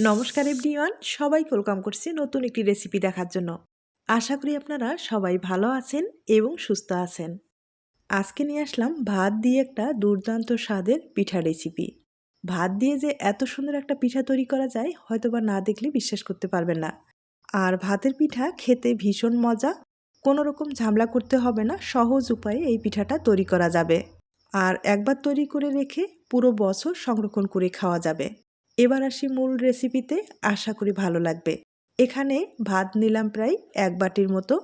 নমস্কার এভরিওয়ান, সবাইকে ওয়েলকাম করছি নতুন একটি রেসিপি দেখার জন্য। আশা করি আপনারা সবাই ভালো আছেন এবং সুস্থ আছেন। আজকে নিয়ে আসলাম ভাত দিয়ে একটা দুর্দান্ত স্বাদের পিঠা রেসিপি। ভাত দিয়ে যে এত সুন্দর একটা পিঠা তৈরি করা যায় হয়তোবা না দেখলে বিশ্বাস করতে পারবেন না। আর ভাতের পিঠা খেতে ভীষণ মজা, কোনো রকম ঝামেলা করতে হবে না, সহজ উপায়ে এই পিঠাটা তৈরি করা যাবে। আর একবার তৈরি করে রেখে পুরো বছর সংরক্ষণ করে খাওয়া যাবে। এবার আসি মূল রেসিপিতে, আশা করি ভালো লাগবে। এখানে ভাত নিলাম প্রায় ১ বাটির মতো।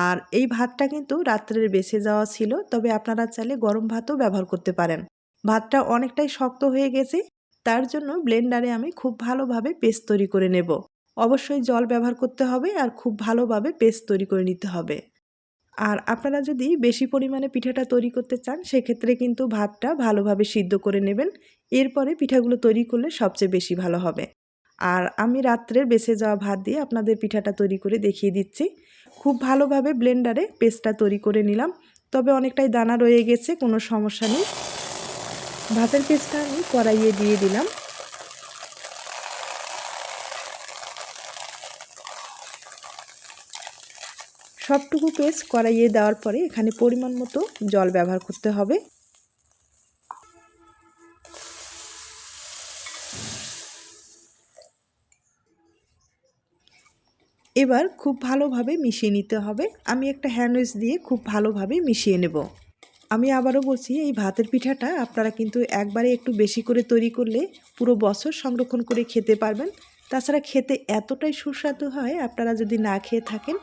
আর এই ভাতটা কিন্তু রাত্রের বেঁচে যাওয়া ছিল, তবে আপনারা চাইলে গরম ভাতও ব্যবহার করতে পারেন। ভাতটা অনেকটাই শক্ত হয়ে গেছে, তার জন্য ব্লেন্ডারে আমি খুব ভালোভাবে পেস্ট তৈরি করে নেব। অবশ্যই জল ব্যবহার করতে হবে আর খুব ভালোভাবে পেস্ট তৈরি করে নিতে হবে। আর আপনারা যদি বেশি পরিমাণে পিঠাটা তৈরি করতে চান সেক্ষেত্রে কিন্তু ভাতটা ভালোভাবে সিদ্ধ করে নেবেন। এরপরে পিঠাগুলো তৈরি করলে সবচেয়ে বেশি ভালো হবে। আর আমি রাত্রের বেঁচে যাওয়া ভাত দিয়ে আপনাদের পিঠাটা তৈরি করে দেখিয়ে দিচ্ছি। খুব ভালোভাবে ব্লেন্ডারে পেস্টটা তৈরি করে নিলাম, তবে অনেকটাই দানা রয়ে গেছে, কোনো সমস্যা নেই। ভাতের পেস্টটা আমি কড়াইয়ে দিয়ে দিলাম। সবটুকু পেস্ট কড়াইয়ে দেওয়ার পরে এখানে পরিমাণ মতো জল ব্যবহার করতে হবে। এবার খুব ভালোভাবে মিশিয়ে নিতে হবে। আমি একটা হ্যান্ড উইচ দিয়ে খুব ভালোভাবে মিশিয়ে নেব। আমি আবারও বলছি, এই ভাতের পিঠাটা আপনারা কিন্তু একবারে একটু বেশি করে তৈরি করলে পুরো বছর সংরক্ষণ করে খেতে পারবেন। তাছাড়া খেতে এতটাই সুস্বাদু হয়, আপনারা যদি না খেয়ে থাকেন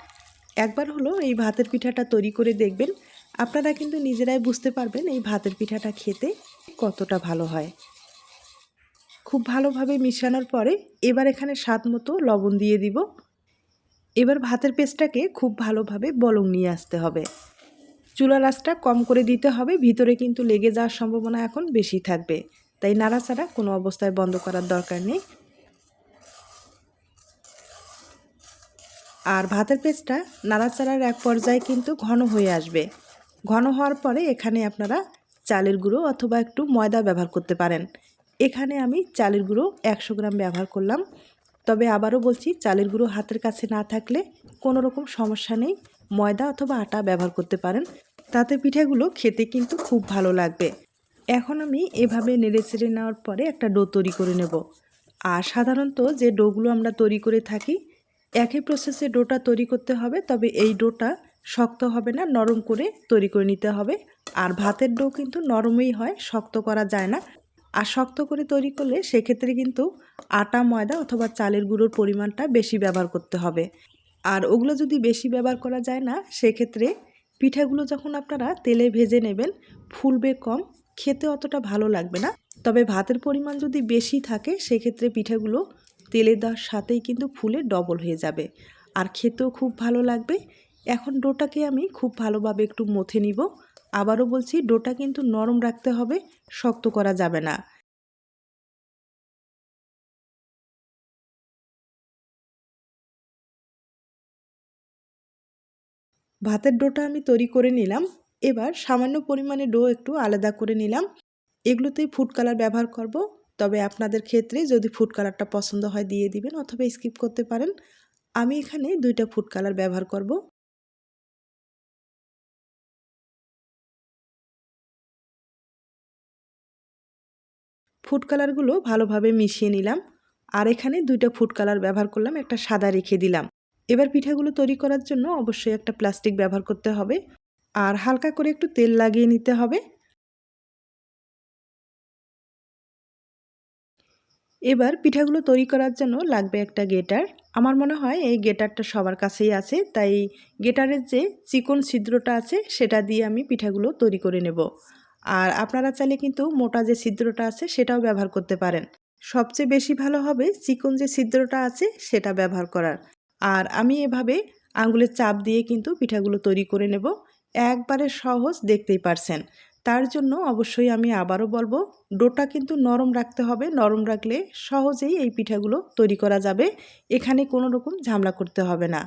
একবার হলো এই ভাতের পিঠাটা তৈরি করে দেখবেন। আপনারা কিন্তু নিজেরাই বুঝতে পারবেন এই ভাতের পিঠাটা খেতে কতটা ভালো হয়। খুব ভালোভাবে মিশানোর পরে এবার এখানে স্বাদ মতো লবণ দিয়ে দিব। এবার ভাতের পেস্টটাকে খুব ভালোভাবে বলক নিয়ে আসতে হবে। চুলার আঁচটা কম করে দিতে হবে, ভিতরে কিন্তু লেগে যাওয়ার সম্ভাবনা এখন বেশি থাকবে, তাই নাড়াচাড়া কোনো অবস্থায় বন্ধ করার দরকার নেই। আর ভাতের পেস্টটা নাড়াচাড়ার এক পর্যায়ে কিন্তু ঘন হয়ে আসবে। ঘন হওয়ার পরে এখানে আপনারা চালের গুঁড়ো অথবা একটু ময়দা ব্যবহার করতে পারেন। এখানে আমি চালের গুঁড়ো ১০০ গ্রাম ব্যবহার করলাম। তবে আবারও বলছি, চালের গুঁড়ো হাতের কাছে না থাকলে কোনো রকম সমস্যা নেই, ময়দা অথবা আটা ব্যবহার করতে পারেন। তাতে পিঠাগুলো খেতে কিন্তু খুব ভালো লাগবে। এখন আমি এভাবে নেড়েচেড়ে নেওয়ার পরে একটা ডো তৈরি করে নেব। আর সাধারণত যে ডোগুলো আমরা তৈরি করে থাকি একই প্রসেসে ডোটা তৈরি করতে হবে, তবে এই ডোটা শক্ত হবে না, নরম করে তৈরি করে নিতে হবে। আর ভাতের ডো কিন্তু নরমই হয়, শক্ত করা যায় না। আর শক্ত করে তৈরি করলে সেক্ষেত্রে কিন্তু আটা, ময়দা অথবা চালের গুঁড়োর পরিমাণটা বেশি ব্যবহার করতে হবে। আর ওগুলো যদি বেশি ব্যবহার করা যায় না, সেক্ষেত্রে পিঠাগুলো যখন আপনারা তেলে ভেজে নেবেন ফুলবে কম, খেতে অতটা ভালো লাগবে না। তবে ভাতের পরিমাণ যদি বেশি থাকে সেক্ষেত্রে পিঠাগুলো তেলে দেওয়ার সাথেই কিন্তু ফুলে ডবল হয়ে যাবে আর খেতেও খুব ভালো লাগবে। এখন ডোটাকে আমি খুব ভালোভাবে একটু মথে নিব। আবারও বলছি, ডোটা কিন্তু নরম রাখতে হবে, শক্ত করা যাবে না। ভাতের ডোটা আমি তৈরি করে নিলাম। এবার সামান্য পরিমাণে ডো একটু আলাদা করে নিলাম। এগুলোতেই ফুড কালার ব্যবহার করব। তবে আপনাদের ক্ষেত্রে যদি ফুড কালারটা পছন্দ হয় দিয়ে দিবেন অথবা স্কিপ করতে পারেন। আমি এখানে 2টা ফুড কালার ব্যবহার করব। ফুড কালারগুলো ভালোভাবে মিশিয়ে নিলাম। আর এখানে 2টা ফুড কালার ব্যবহার করলাম, একটা সাদা রেখে দিলাম। এবার পিঠাগুলো তৈরি করার জন্য অবশ্যই একটা প্লাস্টিক ব্যবহার করতে হবে আর হালকা করে একটু তেল লাগিয়ে নিতে হবে। এবার পিঠাগুলো তৈরি করার জন্য লাগবে একটা গেটার। আমার মনে হয় এই গেটারটা সবার কাছেই আছে, তাই গেটারের যে চিকন ছিদ্রটা আছে সেটা দিয়ে আমি পিঠাগুলো তৈরি করে নেব। আর আপনারা চাইলে কিন্তু মোটা যে ছিদ্রটা আছে সেটাও ব্যবহার করতে পারেন। সবচেয়ে বেশি ভালো হবে চিকন যে ছিদ্রটা আছে সেটা ব্যবহার করার। আর আমি এভাবে আঙুলের চাপ দিয়ে কিন্তু পিঠাগুলো তৈরি করে নেব। একবারে সহজ, দেখতেই পারছেন। তার জন্য অবশ্যই আমি আবারও বলবো, ডোটা কিন্তু নরম রাখতে হবে। নরম রাখলে সহজেই এই পিঠাগুলো তৈরি করা যাবে। এখানে কোনো রকম ঝামেলা করতে হবে না।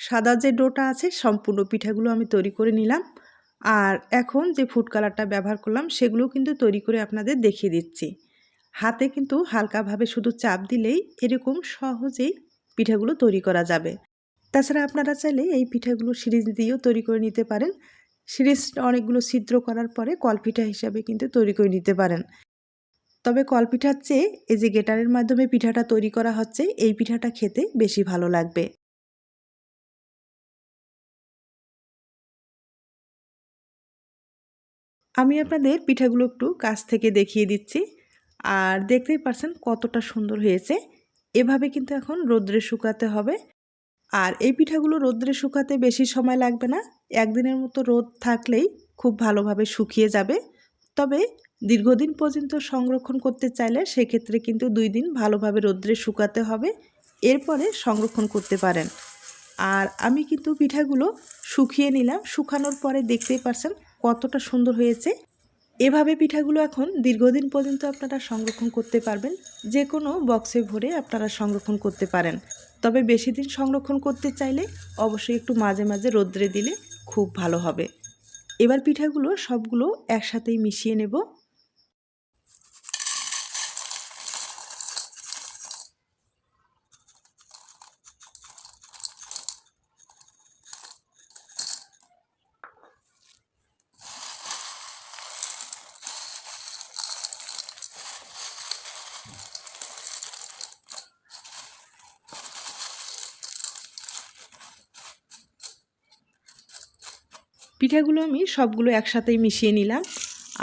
সাদা যে ডোটা আছে সম্পূর্ণ পিঠাগুলো আমি তৈরি করে নিলাম। আর এখন যে ফুড কালারটা ব্যবহার করলাম সেগুলো কিন্তু তৈরি করে আপনাদের দেখিয়ে দিচ্ছি। হাতে কিন্তু হালকাভাবে শুধু চাপ দিলেই এরকম সহজেই পিঠাগুলো তৈরি করা যাবে। তাছাড়া আপনারা চাইলে এই পিঠাগুলো সিরিজ দিয়েও তৈরি করে নিতে পারেন। সিরিজ অনেকগুলো ছিদ্র করার পরে কলপিঠা হিসাবে কিন্তু তৈরি করে নিতে পারেন। তবে কলপিঠার চেয়ে এই যে গ্রেটারের মাধ্যমে পিঠাটা তৈরি করা হচ্ছে, এই পিঠাটা খেতে বেশি ভালো লাগবে। আমি আপনাদের পিঠাগুলো একটু কাছ থেকে দেখিয়ে দিচ্ছি। আর দেখতেই পারছেন কতটা সুন্দর হয়েছে। এভাবে কিন্তু এখন রোদ্রে শুকাতে হবে। আর এই পিঠাগুলো রোদ্রে শুকাতে বেশি সময় লাগবে না। একদিনের মতো রোদ থাকলেই খুব ভালোভাবে শুকিয়ে যাবে। তবে দীর্ঘদিন পর্যন্ত সংরক্ষণ করতে চাইলে সেক্ষেত্রে কিন্তু 2 দিন ভালোভাবে রোদ্রে শুকাতে হবে। এরপরে সংরক্ষণ করতে পারেন। আর আমি কিন্তু পিঠাগুলো শুকিয়ে নিলাম। শুকানোর পরে দেখতেই পারছেন কতটা সুন্দর হয়েছে। এভাবে পিঠাগুলো এখন দীর্ঘদিন পর্যন্ত আপনারা সংরক্ষণ করতে পারবেন। যে কোনো বক্সে ভরে আপনারা সংরক্ষণ করতে পারেন। তবে বেশি দিন সংরক্ষণ করতে চাইলে অবশ্যই একটু মাঝে মাঝে রোদ্রে দিলে খুব ভালো হবে। এবার পিঠাগুলো সবগুলো একসাথেই মিশিয়ে নেব। পিঠাগুলো আমি সবগুলো একসাথেই মিশিয়ে নিলাম।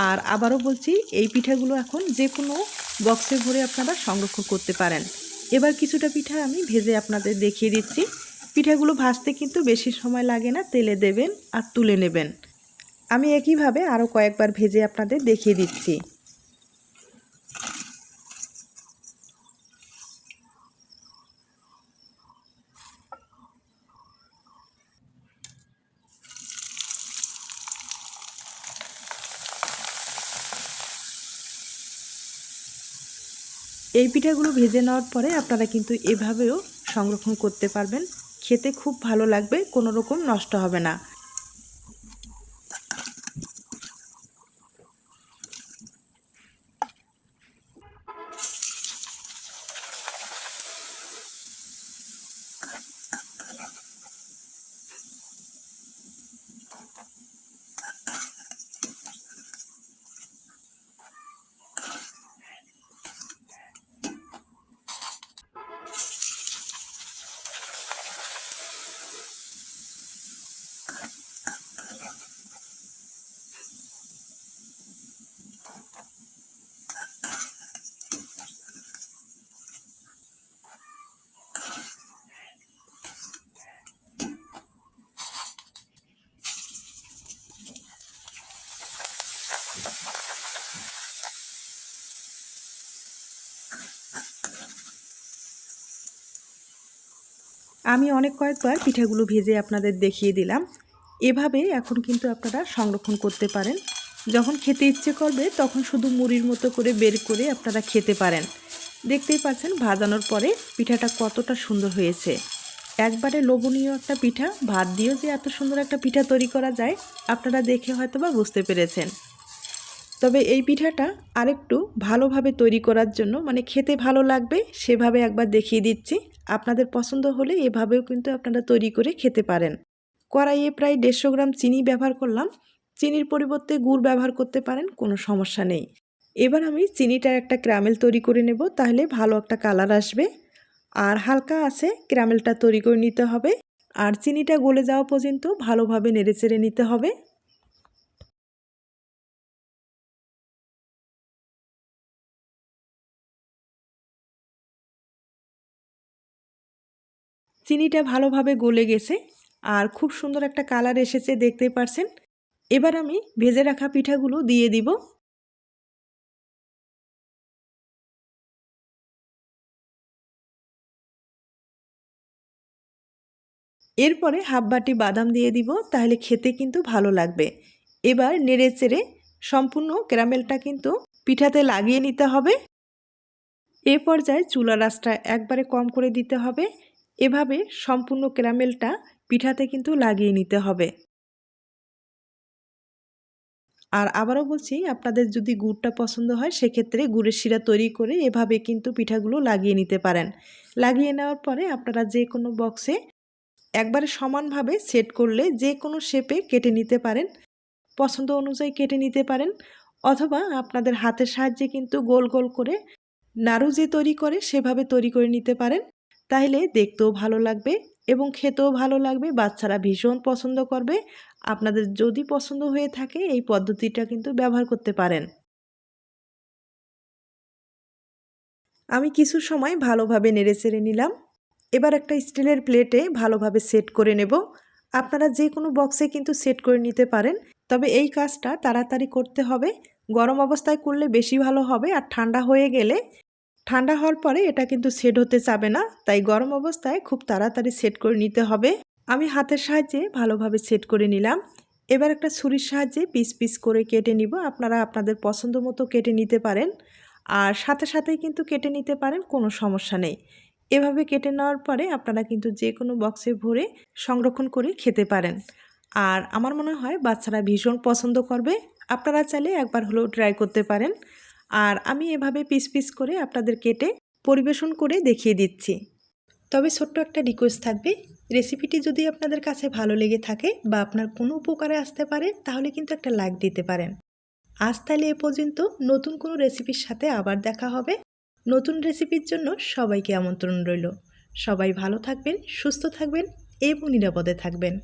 আর আবারও বলছি, এই পিঠাগুলো এখন যে কোনো বক্সে ভরে আপনারা সংরক্ষণ করতে পারেন। এবার কিছুটা পিঠা আমি ভেজে আপনাদের দেখিয়ে দিচ্ছি। পিঠাগুলো ভাজতে কিন্তু বেশি সময় লাগে না, তেলে দেবেন আর তুলে নেবেন। আমি একইভাবে আরও কয়েকবার ভেজে আপনাদের দেখিয়ে দিচ্ছি। এই পিঠাগুলো ভেজে নেওয়ার পরে আপনারা কিন্তু এভাবেও সংরক্ষণ করতে পারবেন। খেতে খুব ভালো লাগবে, কোনো রকম নষ্ট হবে না। আমি অনেক কয়েকবার পিঠাগুলো ভেজে আপনাদের দেখিয়ে দিলাম। এভাবে এখন কিন্তু আপনারা সংরক্ষণ করতে পারেন। যখন খেতে ইচ্ছে করবে তখন শুধু মুড়ির মতো করে বের করে আপনারা খেতে পারেন। দেখতেই পাচ্ছেন ভাজানোর পরে পিঠাটা কতটা সুন্দর হয়েছে। একবারে লোভনীয় একটা পিঠা, ভাত দিয়েও যে এত সুন্দর একটা পিঠা তৈরি করা যায় আপনারা দেখে হয়তো বা বুঝতে পেরেছেন। তবে এই পিঠাটা আরেকটু ভালোভাবে তৈরি করার জন্য, মানে খেতে ভালো লাগবে সেভাবে একবার দেখিয়ে দিচ্ছি। আপনাদের পছন্দ হলে এভাবেও কিন্তু আপনারা তৈরি করে খেতে পারেন। কড়াইয়ে প্রায় 150 গ্রাম চিনি ব্যবহার করলাম। চিনির পরিবর্তে গুড় ব্যবহার করতে পারেন, কোনো সমস্যা নেই। এবার আমি চিনিটার একটা ক্যারামেল তৈরি করে নেব, তাহলে ভালো একটা কালার আসবে। আর হালকা আছে ক্যারামেলটা তৈরি করে নিতে হবে। আর চিনিটা গলে যাওয়া পর্যন্ত ভালোভাবে নেড়েচেড়ে নিতে হবে। চিনিটা ভালোভাবে গলে গেছে আর খুব সুন্দর একটা কালার এসেছে, দেখতেই পারছেন। এবার আমি ভেজে রাখা পিঠাগুলো দিয়ে দিব। এরপরে হাফ বাটি বাদাম দিয়ে দিব, তাহলে খেতে কিন্তু ভালো লাগবে। এবার নেড়ে চেড়ে সম্পূর্ণ ক্যারামেলটা কিন্তু পিঠাতে লাগিয়ে নিতে হবে। এ পর্যায়ে চুলার আঁচটা একবারে কম করে দিতে হবে। এভাবে সম্পূর্ণ ক্যারামেলটা পিঠাতে কিন্তু লাগিয়ে নিতে হবে। আর আবারও বলছি, আপনাদের যদি গুড়টা পছন্দ হয় সেক্ষেত্রে গুড়ের শিরা তৈরি করে এভাবে কিন্তু পিঠাগুলো লাগিয়ে নিতে পারেন। লাগিয়ে নেওয়ার পরে আপনারা যে কোনো বক্সে একবারে সমানভাবে সেট করলে যে কোনো শেপে কেটে নিতে পারেন, পছন্দ অনুযায়ী কেটে নিতে পারেন, অথবা আপনাদের হাতের সাহায্যে কিন্তু গোল গোল করে নাড়ু যে তৈরি করে সেভাবে তৈরি করে নিতে পারেন। তাহলে দেখতেও ভালো লাগবে এবং খেতেও ভালো লাগবে, বাচ্চারা ভীষণ পছন্দ করবে। আপনাদের যদি পছন্দ হয়ে থাকে এই পদ্ধতিটা কিন্তু ব্যবহার করতে পারেন। আমি কিছু সময় ভালোভাবে নেড়েচেড়ে নিলাম। এবার একটা স্টিলের প্লেটে ভালোভাবে সেট করে নেব। আপনারা যে কোনো বক্সে কিন্তু সেট করে নিতে পারেন, তবে এই কাজটা তাড়াতাড়ি করতে হবে। গরম অবস্থায় করলে বেশি ভালো হবে, আর ঠান্ডা হয়ে গেলে, ঠান্ডা হওয়ার পরে এটা কিন্তু সেট হতে চাবে না, তাই গরম অবস্থায় খুব তাড়াতাড়ি সেট করে নিতে হবে। আমি হাতের সাহায্যে ভালোভাবে সেট করে নিলাম। এবার একটা ছুরির সাহায্যে পিস পিস করে কেটে নিব। আপনারা আপনাদের পছন্দ মতো কেটে নিতে পারেন, আর সাথে সাথেই কিন্তু কেটে নিতে পারেন, কোনো সমস্যা নেই। এভাবে কেটে নেওয়ার পরে আপনারা কিন্তু যে কোনো বক্সে ভরে সংরক্ষণ করে খেতে পারেন। আর আমার মনে হয় বাচ্চারা ভীষণ পছন্দ করবে। আপনারা চাইলে একবার হলেও ট্রাই করতে পারেন। আর আমি এভাবে পিস পিস করে আপনাদের কেটে পরিবেশন করে দেখিয়ে দিচ্ছি। তবে ছোট্ট একটা রিকোয়েস্ট থাকবে, রেসিপিটি যদি আপনাদের কাছে ভালো লেগে থাকে বা আপনার কোনো উপকারে আসতে পারে তাহলে কিন্তু একটা লাইক দিতে পারেন। আজ তাহলে এ পর্যন্ত, নতুন কোনো রেসিপির সাথে আবার দেখা হবে। নতুন রেসিপির জন্য সবাইকে আমন্ত্রণ রইল। সবাই ভালো থাকবেন, সুস্থ থাকবেন এবং নিরাপদে থাকবেন।